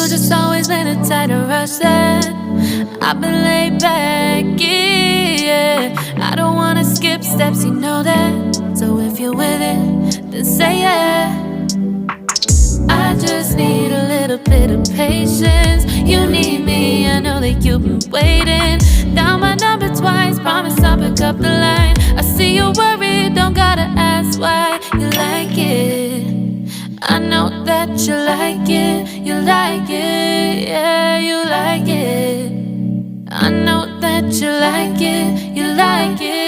just always been a tighter rush that I've been laid back, yeah. I don't wanna skip steps, you know that. So if you're with it, then say yeah. I just need a little bit of patience. You need me, I know that you've been waiting. Down my number twice, promise I'll pick up the line. I see you worried, don't gotta ask why. You like it, I know that you like it. You like it, yeah, you like it. I know that you like it, you like it.